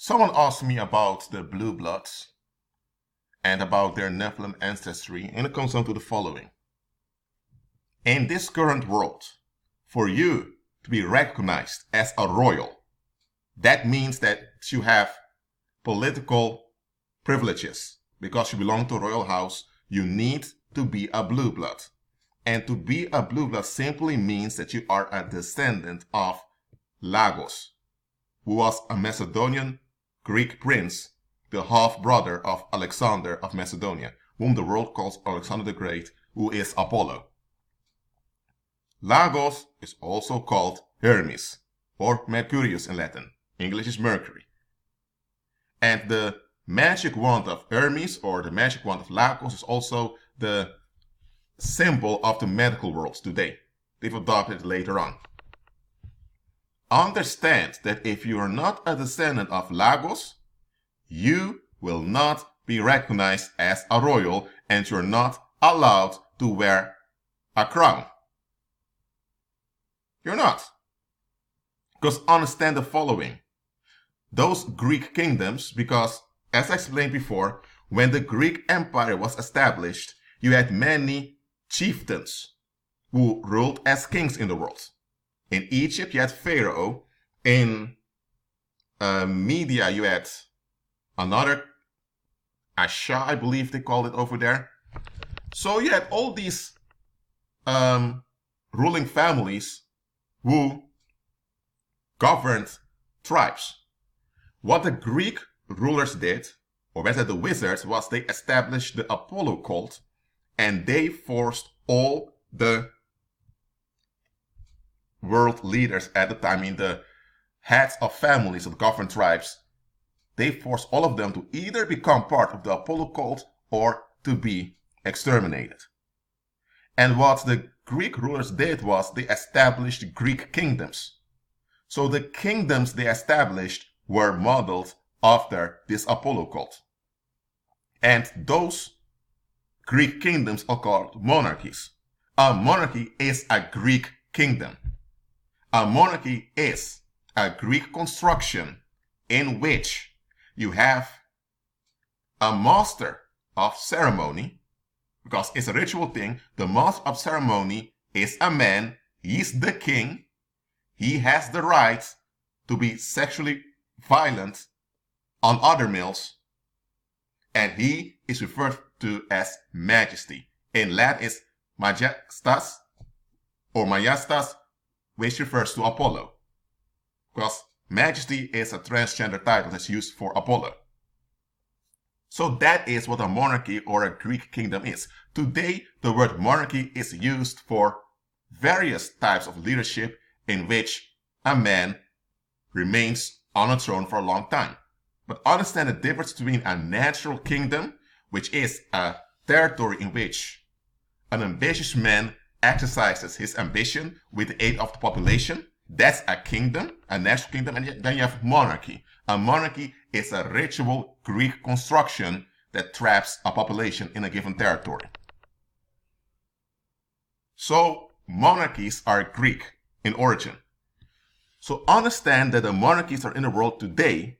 Someone asked me about the blue bloods and about their Nephilim ancestry, and it comes down to the following. In this current world, for you to be recognized as a royal, that means that you have political privileges. Because you belong to a royal house, you need to be a blue blood. And to be a blue blood simply means that you are a descendant of Lagos, who was a Macedonian Greek prince, the half-brother of Alexander of Macedonia, whom the world calls Alexander the Great, who is Apollo. Lagos is also called Hermes, or Mercurius in Latin. English is Mercury. And the magic wand of Hermes, or the magic wand of Lagos, is also the symbol of the medical world today. They've adopted it later on. Understand that if you are not a descendant of Lagos, you will not be recognized as a royal, and you're not allowed to wear a crown. You're not. Because understand the following. Those Greek kingdoms, because as I explained before, when the Greek Empire was established, you had many chieftains who ruled as kings in the world. In Egypt, you had Pharaoh. In Media, you had another Asha, I believe they called it over there. So you had all these ruling families who governed tribes. What the Greek rulers did, or rather the wizards, was they established the Apollo cult, and they forced all the world leaders at the time, the heads of families of governed tribes, they forced all of them to either become part of the Apollo cult or to be exterminated. And what the Greek rulers did was they established Greek kingdoms. So the kingdoms they established were modeled after this Apollo cult. And those Greek kingdoms are called monarchies. A monarchy is a Greek kingdom. A monarchy is a Greek construction in which you have a master of ceremony, because it's a ritual thing. The master of ceremony is a man. He's the king. He has the right to be sexually violent on other males, and he is referred to as majesty. In Latin is majestas or majestas, which refers to Apollo, because majesty is a transgender title that's used for Apollo. So that is what a monarchy or a Greek kingdom is. Today, the word monarchy is used for various types of leadership in which a man remains on a throne for a long time. But understand the difference between a natural kingdom, which is a territory in which an ambitious man exercises his ambition with the aid of the population. That's a kingdom, a natural kingdom, and then you have monarchy. A monarchy is a ritual Greek construction that traps a population in a given territory. So monarchies are Greek in origin. So understand that the monarchies are in the world today.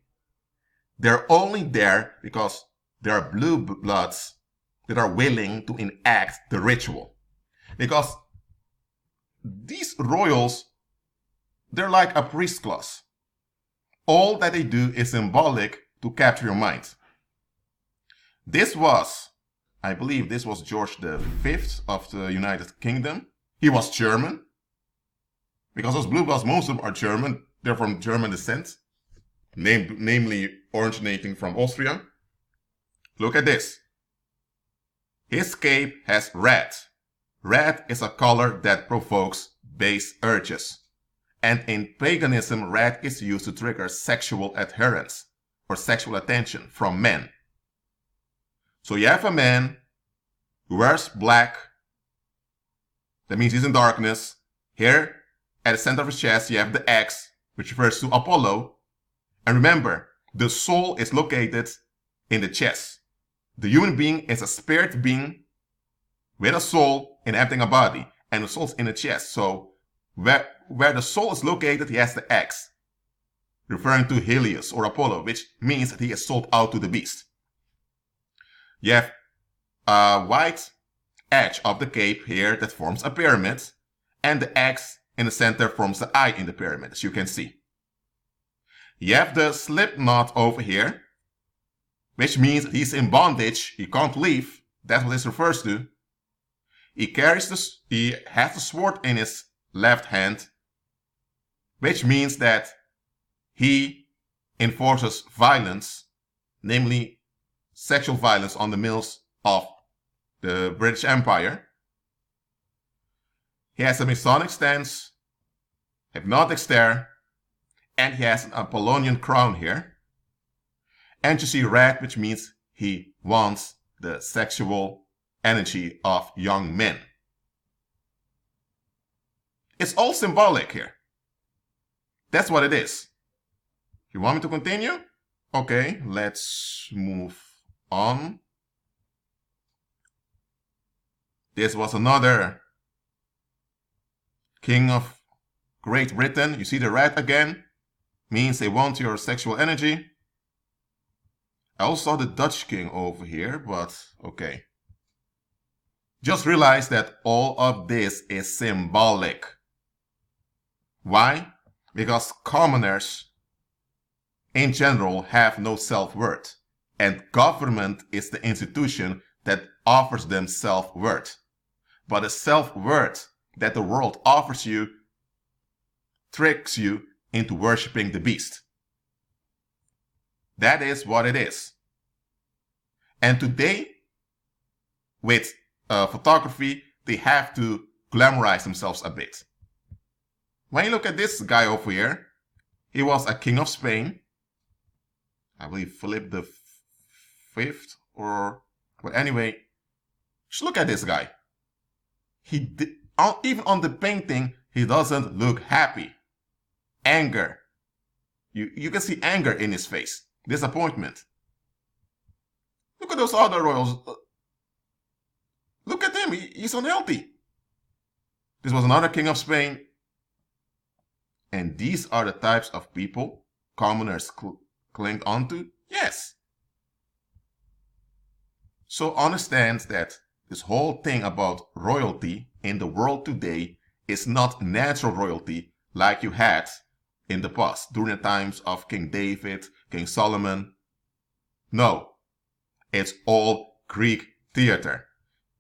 They're only there because there are blue bloods that are willing to enact the ritual. Because these royals, they're like a priest class. All that they do is symbolic to capture your mind. This was, I believe this was George V of the United Kingdom. He was German. Because those blue bloods, most of them are German. They're from German descent, namely originating from Austria. Look at this. His cape has red. Red is a color that provokes base urges. And in paganism, red is used to trigger sexual adherence or sexual attention from men. So you have a man who wears black. That means he's in darkness. Here, at the center of his chest, you have the X, which refers to Apollo. And remember, the soul is located in the chest. The human being is a spirit being with a soul inhabiting a body, and the soul's in the chest. So where the soul is located, he has the X. referring to Helios or Apollo, which means that he is sold out to the beast. You have a white edge of the cape here that forms a pyramid, and the X in the center forms the eye in the pyramid, as you can see. You have the slip knot over here, which means he's in bondage, he can't leave. That's what this refers to. He has the sword in his left hand, which means that he enforces violence, namely sexual violence on the males of the British Empire. He has a Masonic stance, hypnotic stare, and he has an Apollonian crown here. And you see red, which means he wants the sexual energy of young men. It's all symbolic here. That's what it is. You want me to continue? Okay, let's move on. This was another king of Great Britain. You see the red again? Means they want your sexual energy. I also saw the Dutch king over here, but okay. Just realize that all of this is symbolic. Why? Because commoners in general have no self-worth, and government is the institution that offers them self-worth. But the self-worth that the world offers you tricks you into worshipping the beast. That is what it is. And today, with photography, they have to glamorize themselves a bit. When you look at this guy over here, he was a king of Spain. I believe Philip the Fifth, but anyway, just look at this guy. Even on the painting, he doesn't look happy. Anger. You can see anger in his face. Disappointment. Look at those other royals. Look at him. He's unhealthy. This was another king of Spain. And these are the types of people commoners cling onto? Yes. So understand that this whole thing about royalty in the world today is not natural royalty like you had in the past, during the times of King David, King Solomon. No, it's all Greek theater.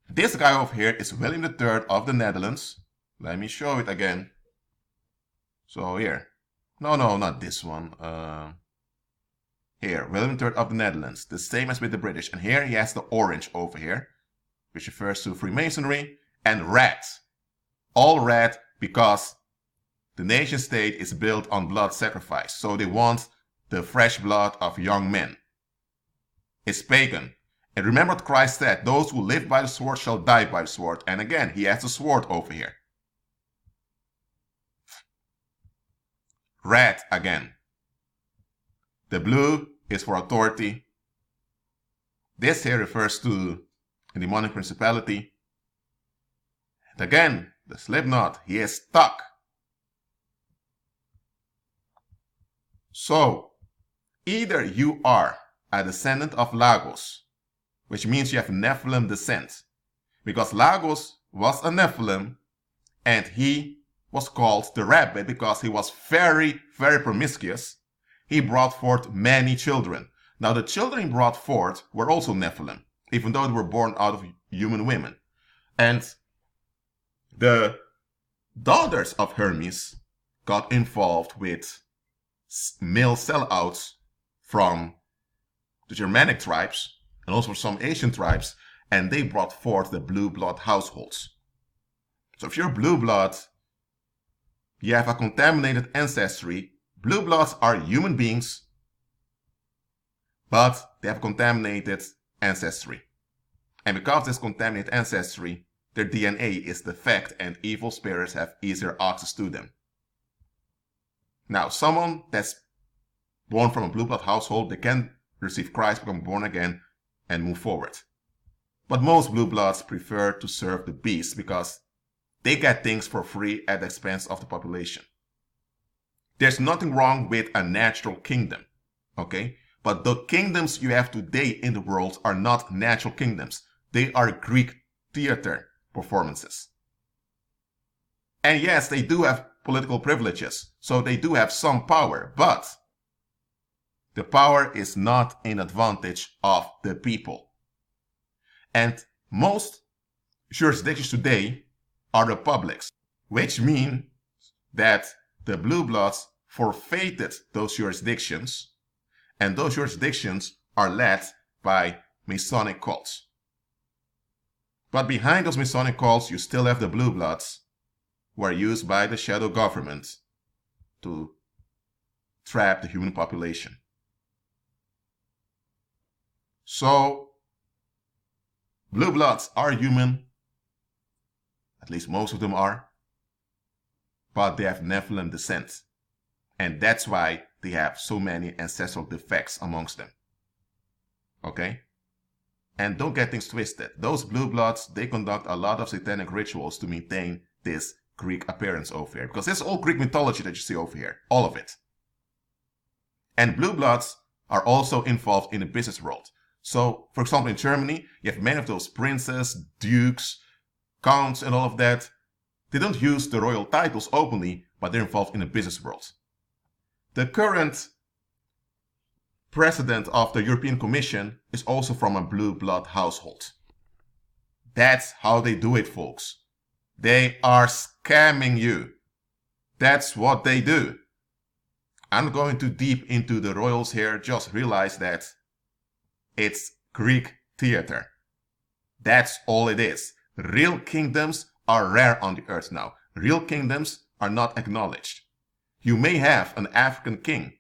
This guy over here is William III of the Netherlands. Let me show it again. So here. No, not this one. Here, William III of the Netherlands. The same as with the British. And here he has the orange over here, which refers to Freemasonry, and red. All red because the nation state is built on blood sacrifice. So they want the fresh blood of young men. It's pagan. And remember what Christ said, those who live by the sword shall die by the sword. And again, he has the sword over here. Red again. The blue is for authority. This here refers to a demonic principality. And again, the slip knot, he is stuck. So, either you are a descendant of Lagos, which means you have Nephilim descent, because Lagos was a Nephilim and he was called the rabbit because he was very, very promiscuous. He brought forth many children. Now the children he brought forth were also Nephilim, even though they were born out of human women. And the daughters of Hermes got involved with male sellouts from the Germanic tribes and also some Asian tribes, and they brought forth the blue blood households. So if you're blue blood, you have a contaminated ancestry. Blue bloods are human beings, but they have contaminated ancestry. And because of this contaminated ancestry, their DNA is defect and evil spirits have easier access to them. Now, someone that's born from a blue blood household, they can receive Christ, become born again, and move forward. But most blue bloods prefer to serve the beast because they get things for free at the expense of the population. There's nothing wrong with a natural kingdom, okay? But the kingdoms you have today in the world are not natural kingdoms. They are Greek theater performances. And yes, they do have political privileges, so they do have some power, but the power is not in advantage of the people. And most jurisdictions today are republics, which means that the blue bloods forfeited those jurisdictions, and those jurisdictions are led by Masonic cults. But behind those Masonic cults, you still have the blue bloods, who are used by the shadow government to trap the human population. So, blue bloods are human, at least most of them are, but they have Nephilim descent. And that's why they have so many ancestral defects amongst them. Okay? And don't get things twisted. Those blue bloods, they conduct a lot of satanic rituals to maintain this Greek appearance over here. Because it's all Greek mythology that you see over here. All of it. And blue bloods are also involved in the business world. So, for example, in Germany, you have many of those princes, dukes, counts, and all of that. They don't use the royal titles openly, but they're involved in the business world. The current president of the European Commission is also from a blue blood household. That's how they do it, folks. They are scamming you. That's what they do. I'm not going too deep into the royals here, just realize that it's Greek theater. That's all it is. Real kingdoms are rare on the earth now. Real kingdoms are not acknowledged. You may have an African king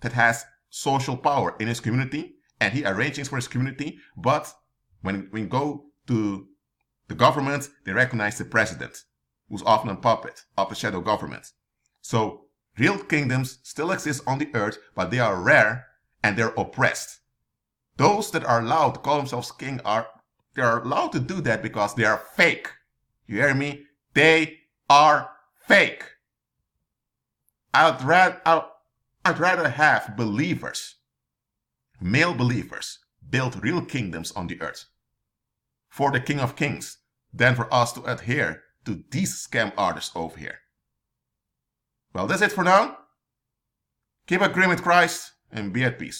that has social power in his community and he arranges things for his community, but when we go to the government, they recognize the president, who's often a puppet of the shadow government. So real kingdoms still exist on the earth, but they are rare and they're oppressed. Those that are allowed to call themselves king they are allowed to do that because they are fake. You hear me? They are fake. I'd rather have believers, male believers, build real kingdoms on the earth for the King of Kings than for us to adhere to these scam artists over here. Well, that's it for now. Keep agreeing with Christ and be at peace.